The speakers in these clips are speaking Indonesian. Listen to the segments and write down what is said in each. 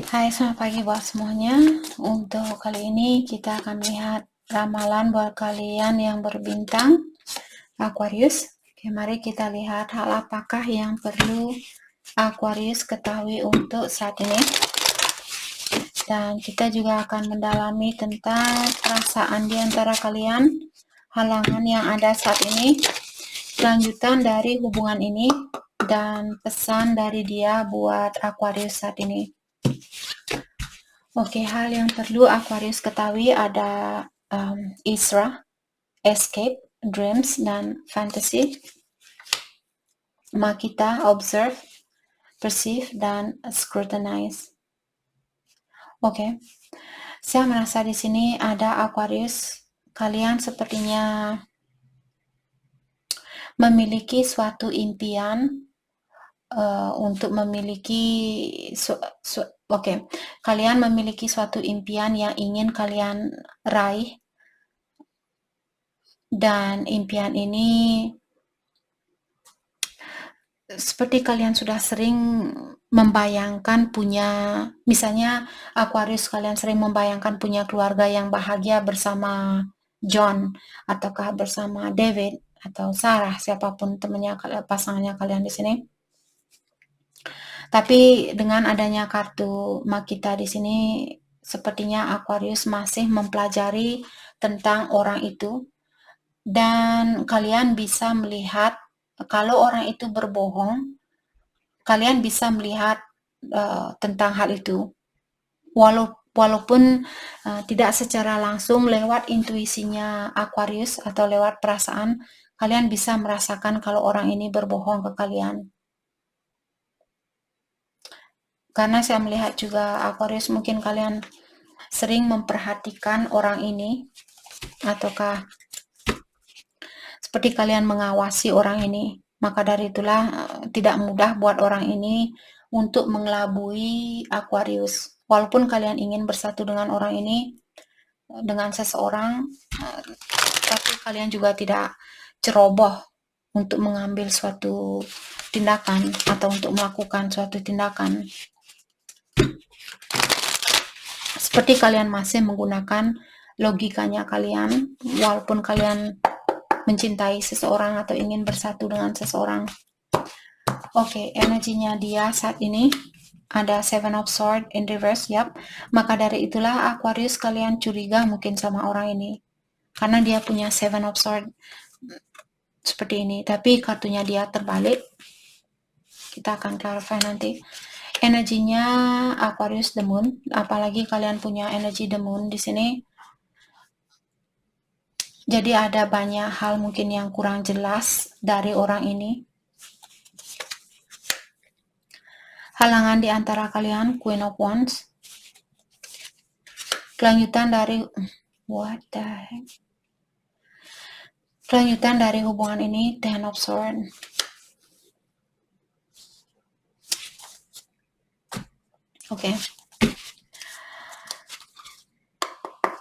Hai, selamat pagi buat semuanya. Untuk kali ini kita akan lihat ramalan buat kalian yang berbintang Aquarius. Oke, mari kita lihat hal apakah yang perlu Aquarius ketahui untuk saat ini. Dan kita juga akan mendalami tentang perasaan di antara kalian, halangan yang ada saat ini, kelanjutan dari hubungan ini, dan pesan dari dia buat Aquarius saat ini. Oke, hal yang perlu Aquarius ketahui ada Isra, escape, dreams, dan fantasy. Makita, observe, perceive, dan scrutinize. Oke, saya merasa di sini ada Aquarius. Kalian sepertinya memiliki suatu impian untuk memiliki kalian memiliki suatu impian yang ingin kalian raih, dan impian ini seperti kalian sudah sering membayangkan punya, misalnya Aquarius, kalian sering membayangkan punya keluarga yang bahagia bersama John, ataukah bersama David atau Sarah, siapapun temannya, pasangannya kalian di sini. Tapi dengan adanya kartu Makita di sini, sepertinya Aquarius masih mempelajari tentang orang itu, dan kalian bisa melihat kalau orang itu berbohong. Kalian bisa melihat tentang hal itu, walaupun tidak secara langsung, lewat intuisinya Aquarius atau lewat perasaan, kalian bisa merasakan kalau orang ini berbohong ke kalian. Karena saya melihat juga Aquarius, mungkin kalian sering memperhatikan orang ini, ataukah seperti kalian mengawasi orang ini. Maka dari itulah tidak mudah buat orang ini untuk mengelabui Aquarius. Walaupun kalian ingin bersatu dengan orang ini, dengan seseorang, tapi kalian juga tidak ceroboh untuk mengambil suatu tindakan atau untuk melakukan suatu tindakan. Seperti kalian masih menggunakan logikanya kalian, walaupun kalian mencintai seseorang atau ingin bersatu dengan seseorang. Oke, energinya dia saat ini ada Seven of Swords in reverse, yap. Maka dari itulah Aquarius, kalian curiga mungkin sama orang ini, karena dia punya Seven of Swords seperti ini, tapi kartunya dia terbalik. Kita akan clarify nanti. Energinya Aquarius the Moon, apalagi kalian punya energi the Moon di sini. Jadi ada banyak hal mungkin yang kurang jelas dari orang ini. Halangan di antara kalian, Queen of Wands. Kelanjutan dari kelanjutan dari hubungan ini, Ten of Swords. Oke.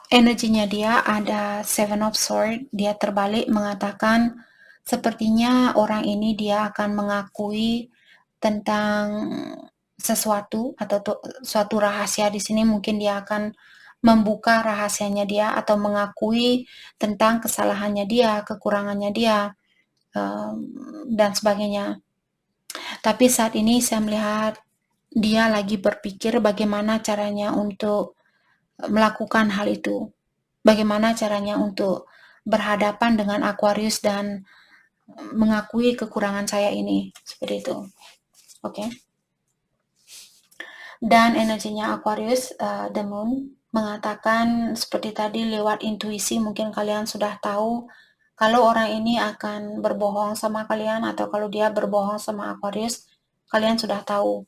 Energinya dia ada Seven of Swords, dia terbalik, mengatakan sepertinya orang ini dia akan mengakui tentang sesuatu atau suatu rahasia di sini. Mungkin dia akan membuka rahasianya dia atau mengakui tentang kesalahannya dia, kekurangannya dia, dan sebagainya. Tapi saat ini saya melihat dia lagi berpikir bagaimana caranya untuk melakukan hal itu. Bagaimana caranya untuk berhadapan dengan Aquarius dan mengakui kekurangan saya ini. Seperti itu. Oke. Dan energinya Aquarius, the Moon, mengatakan seperti tadi, lewat intuisi mungkin kalian sudah tahu kalau orang ini akan berbohong sama kalian, atau kalau dia berbohong sama Aquarius, kalian sudah tahu.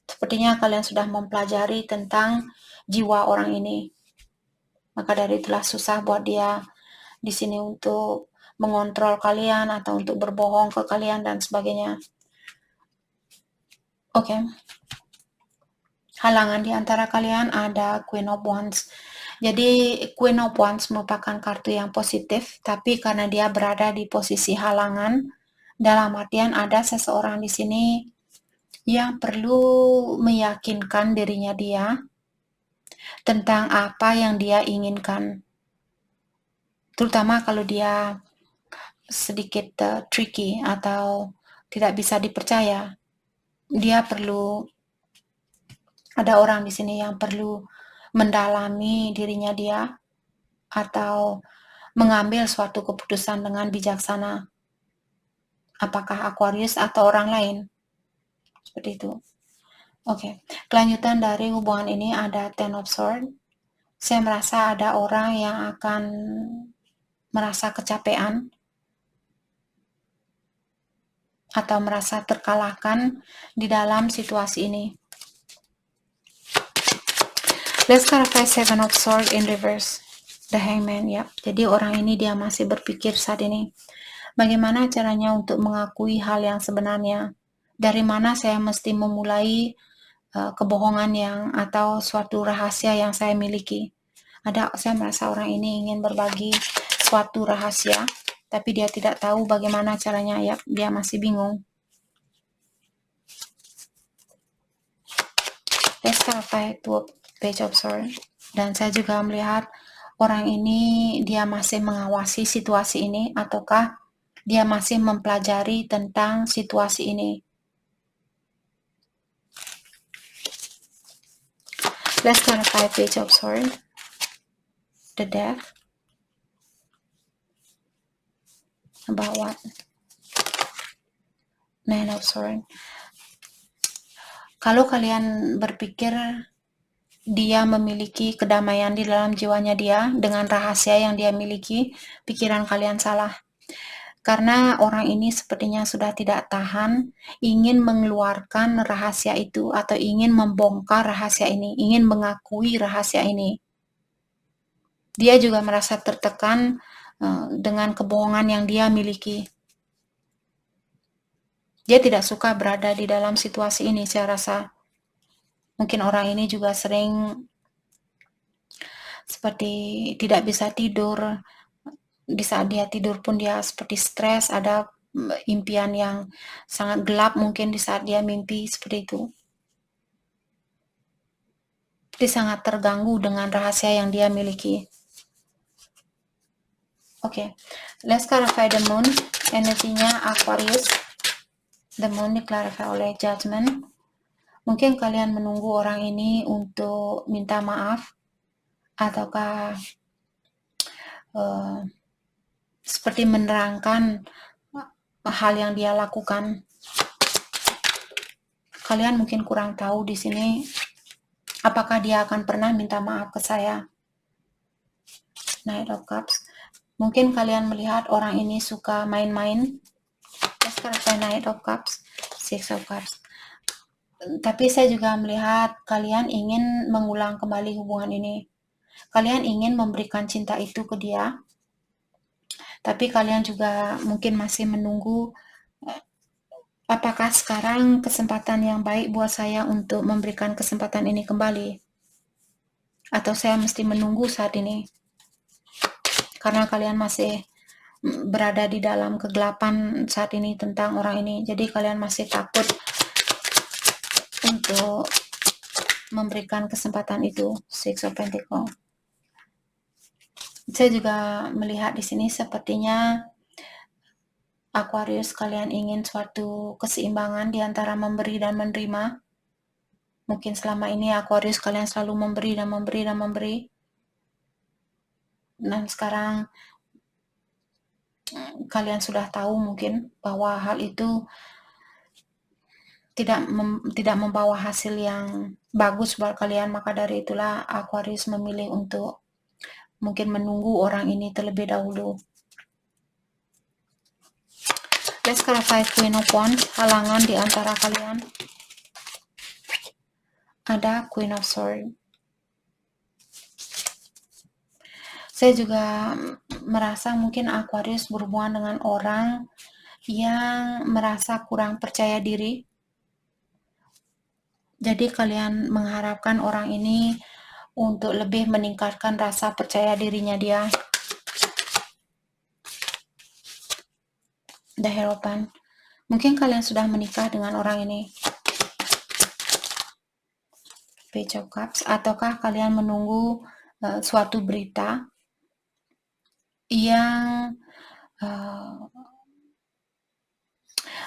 Sepertinya kalian sudah mempelajari tentang jiwa orang ini. Maka dari itulah susah buat dia di sini untuk mengontrol kalian atau untuk berbohong ke kalian dan sebagainya. Oke. Halangan di antara kalian ada Queen of Wands. Jadi Queen of Wands merupakan kartu yang positif, tapi karena dia berada di posisi halangan, dalam artian ada seseorang di sini yang perlu meyakinkan dirinya dia tentang apa yang dia inginkan. Terutama kalau dia sedikit tricky atau tidak bisa dipercaya. Dia perlu, ada orang di sini yang perlu mendalami dirinya dia atau mengambil suatu keputusan dengan bijaksana. Apakah Aquarius atau orang lain? Seperti itu. Oke, kelanjutan dari hubungan ini ada Ten of Swords. Saya merasa ada orang yang akan merasa kecapean atau merasa terkalahkan di dalam situasi ini. Let's clarify Seven of Swords in reverse. The Hangman, ya. Jadi orang ini dia masih berpikir saat ini, bagaimana caranya untuk mengakui hal yang sebenarnya? Dari mana saya mesti memulai kebohongan yang atau suatu rahasia yang saya miliki? Saya merasa orang ini ingin berbagi suatu rahasia, tapi dia tidak tahu bagaimana caranya, ya. Dia masih bingung. Let's clarify Page of Swords. Dan saya juga melihat orang ini dia masih mengawasi situasi ini ataukah dia masih mempelajari tentang situasi ini. Let's clarify Page of Swords. The Death. About what? Nine of Swords. Kalau kalian berpikir dia memiliki kedamaian di dalam jiwanya dia dengan rahasia yang dia miliki, pikiran kalian salah. Karena orang ini sepertinya sudah tidak tahan, ingin mengeluarkan rahasia itu atau ingin membongkar rahasia ini, ingin mengakui rahasia ini. Dia juga merasa tertekan dengan kebohongan yang dia miliki. Dia tidak suka berada di dalam situasi ini, saya rasa. Mungkin orang ini juga sering seperti tidak bisa tidur. Di saat dia tidur pun dia seperti stres, ada impian yang sangat gelap mungkin di saat dia mimpi seperti itu. Dia sangat terganggu dengan rahasia yang dia miliki. Oke, let's clarify the moon. Energinya Aquarius. The moon diklarify oleh Judgment. Mungkin kalian menunggu orang ini untuk minta maaf ataukah seperti menerangkan hal yang dia lakukan. Kalian mungkin kurang tahu di sini apakah dia akan pernah minta maaf ke saya. Knight of Cups. Mungkin kalian melihat orang ini suka main-main. Let's clarify Knight of Cups, Six of Cups. Tapi saya juga melihat kalian ingin mengulang kembali hubungan ini. Kalian ingin memberikan cinta itu ke dia, tapi kalian juga mungkin masih menunggu apakah sekarang kesempatan yang baik buat saya untuk memberikan kesempatan ini kembali, atau saya mesti menunggu saat ini karena kalian masih berada di dalam kegelapan saat ini tentang orang ini. Jadi kalian masih takut untuk memberikan kesempatan itu. Six of Pentacles. Saya juga melihat di sini sepertinya Aquarius kalian ingin suatu keseimbangan di antara memberi dan menerima. Mungkin selama ini Aquarius kalian selalu memberi dan memberi dan memberi. Dan sekarang kalian sudah tahu mungkin bahwa hal itu tidak membawa hasil yang bagus buat kalian, maka dari itulah Aquarius memilih untuk mungkin menunggu orang ini terlebih dahulu. Let's clarify Queen of Wands, halangan di antara kalian. Ada Queen of Swords. Saya juga merasa mungkin Aquarius berhubungan dengan orang yang merasa kurang percaya diri. Jadi kalian mengharapkan orang ini untuk lebih meningkatkan rasa percaya dirinya dia. The Hierophant. Mungkin kalian sudah menikah dengan orang ini. Page of Cups, ataukah kalian menunggu suatu berita yang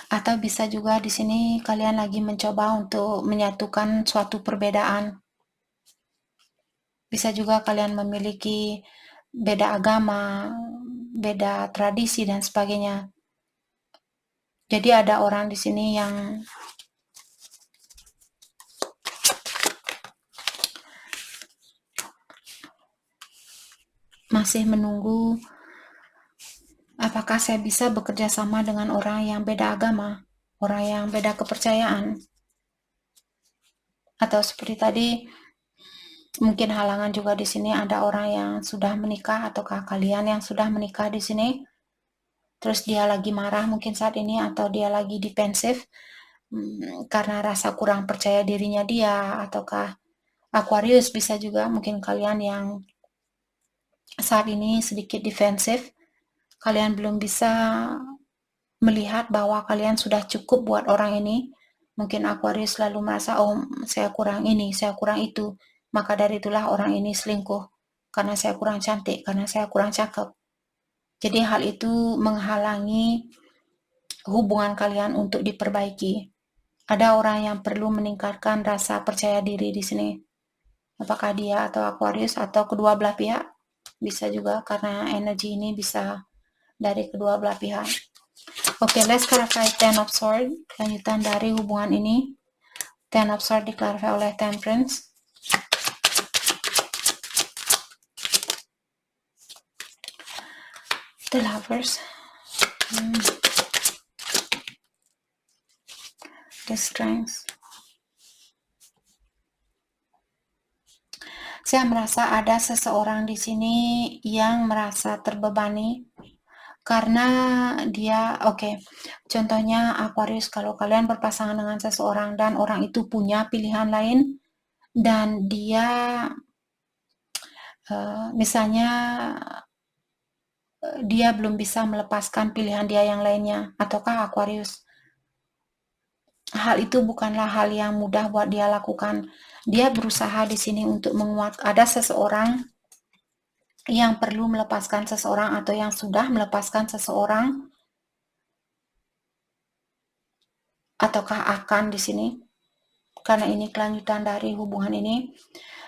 atau bisa juga di sini kalian lagi mencoba untuk menyatukan suatu perbedaan. Bisa juga kalian memiliki beda agama, beda tradisi dan sebagainya. Jadi ada orang di sini yang masih menunggu apakah saya bisa bekerja sama dengan orang yang beda agama, orang yang beda kepercayaan. Atau seperti tadi, mungkin halangan juga di sini ada orang yang sudah menikah, ataukah kalian yang sudah menikah di sini, terus dia lagi marah mungkin saat ini, atau dia lagi defensif karena rasa kurang percaya dirinya dia, ataukah Aquarius bisa juga mungkin kalian yang saat ini sedikit defensif, kalian belum bisa melihat bahwa kalian sudah cukup buat orang ini. Mungkin Aquarius selalu merasa, oh saya kurang ini, saya kurang itu, maka dari itulah orang ini selingkuh, karena saya kurang cantik, karena saya kurang cakep. Jadi hal itu menghalangi hubungan kalian untuk diperbaiki. Ada orang yang perlu meningkatkan rasa percaya diri di sini. Apakah dia atau Aquarius atau kedua belah pihak? Bisa juga karena energi ini bisa dari kedua belah pihak. Oke, let's clarify Ten of Swords, lanjutan dari hubungan ini. Ten of Swords diklarifikasi oleh Temperance. The Lovers. The Strength. Saya merasa ada seseorang di sini yang merasa terbebani karena dia, contohnya Aquarius, kalau kalian berpasangan dengan seseorang dan orang itu punya pilihan lain dan dia misalnya dia belum bisa melepaskan pilihan dia yang lainnya, ataukah Aquarius, hal itu bukanlah hal yang mudah buat dia lakukan. Dia berusaha di sini untuk menguat. Ada seseorang yang perlu melepaskan seseorang atau yang sudah melepaskan seseorang, ataukah akan di sini, karena ini kelanjutan dari hubungan ini.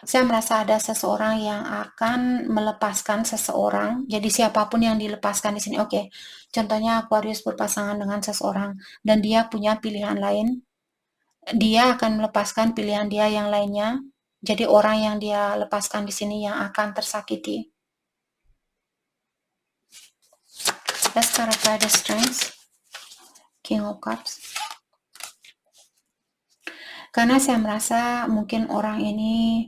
Saya merasa ada seseorang yang akan melepaskan seseorang. Jadi siapapun yang dilepaskan di sini, contohnya Aquarius berpasangan dengan seseorang dan dia punya pilihan lain, dia akan melepaskan pilihan dia yang lainnya. Jadi orang yang dia lepaskan di sini yang akan tersakiti. Let's clarify the strengths. King of Cups. Karena saya merasa mungkin orang ini,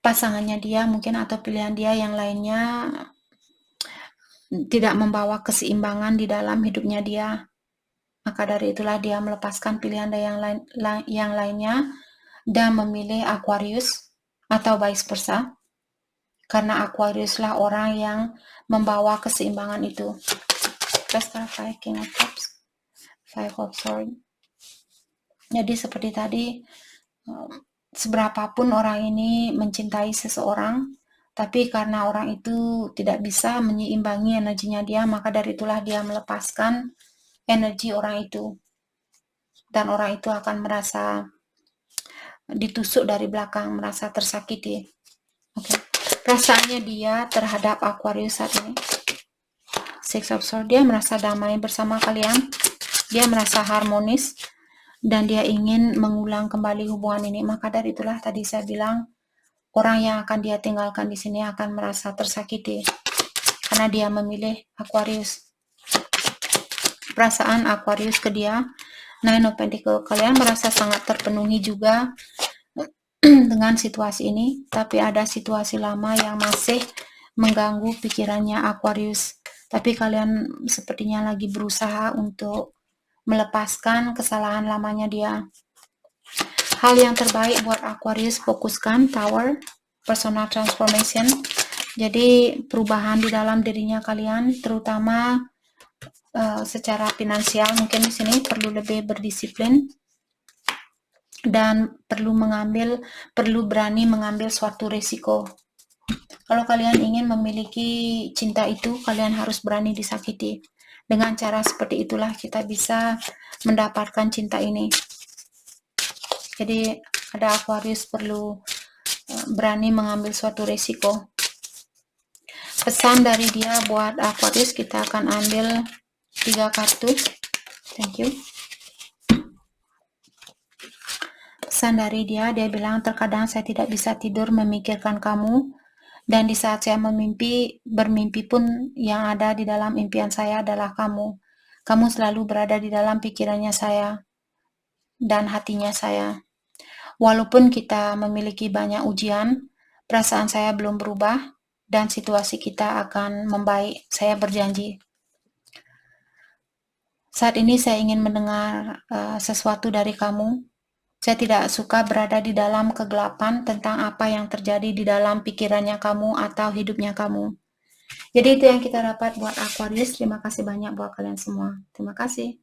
pasangannya dia mungkin atau pilihan dia yang lainnya tidak membawa keseimbangan di dalam hidupnya dia. Maka dari itulah dia melepaskan pilihan dia yang lainnya dan memilih Aquarius atau vice versa. Karena Aquarius lah orang yang membawa keseimbangan itu. Let's clarify King of Cups, Five of Swords. Jadi seperti tadi, seberapapun orang ini mencintai seseorang, tapi karena orang itu tidak bisa menyeimbangi energinya dia, maka dari itulah dia melepaskan energi orang itu. Dan orang itu akan merasa ditusuk dari belakang, merasa tersakiti. Perasaannya dia terhadap Aquarius saat ini. Six of Swords, dia merasa damai bersama kalian, dia merasa harmonis, dan dia ingin mengulang kembali hubungan ini. Maka dari itulah tadi saya bilang, orang yang akan dia tinggalkan di sini akan merasa tersakiti karena dia memilih Aquarius. Perasaan Aquarius ke dia, Nine of Pentacles, kalian merasa sangat terpenuhi juga dengan situasi ini, tapi ada situasi lama yang masih mengganggu pikirannya Aquarius. Tapi kalian sepertinya lagi berusaha untuk melepaskan kesalahan lamanya dia. Hal yang terbaik buat Aquarius, fokuskan Tower, personal transformation. Jadi perubahan di dalam dirinya kalian, terutama secara finansial, mungkin di sini perlu lebih berdisiplin dan perlu berani mengambil suatu risiko. Kalau kalian ingin memiliki cinta itu, kalian harus berani disakiti. Dengan cara seperti itulah kita bisa mendapatkan cinta ini. Jadi ada Aquarius perlu berani mengambil suatu risiko. Pesan dari dia buat Aquarius, kita akan ambil 3 kartu. Thank you. Pesan dari dia bilang, terkadang saya tidak bisa tidur memikirkan kamu, dan di saat saya bermimpi pun yang ada di dalam impian saya adalah kamu. Kamu selalu berada di dalam pikirannya saya dan hatinya saya. Walaupun kita memiliki banyak ujian, perasaan saya belum berubah dan situasi kita akan membaik, saya berjanji. Saat ini saya ingin mendengar sesuatu dari kamu. Saya tidak suka berada di dalam kegelapan tentang apa yang terjadi di dalam pikirannya kamu atau hidupnya kamu. Jadi itu yang kita dapat buat Aquarius. Terima kasih banyak buat kalian semua. Terima kasih.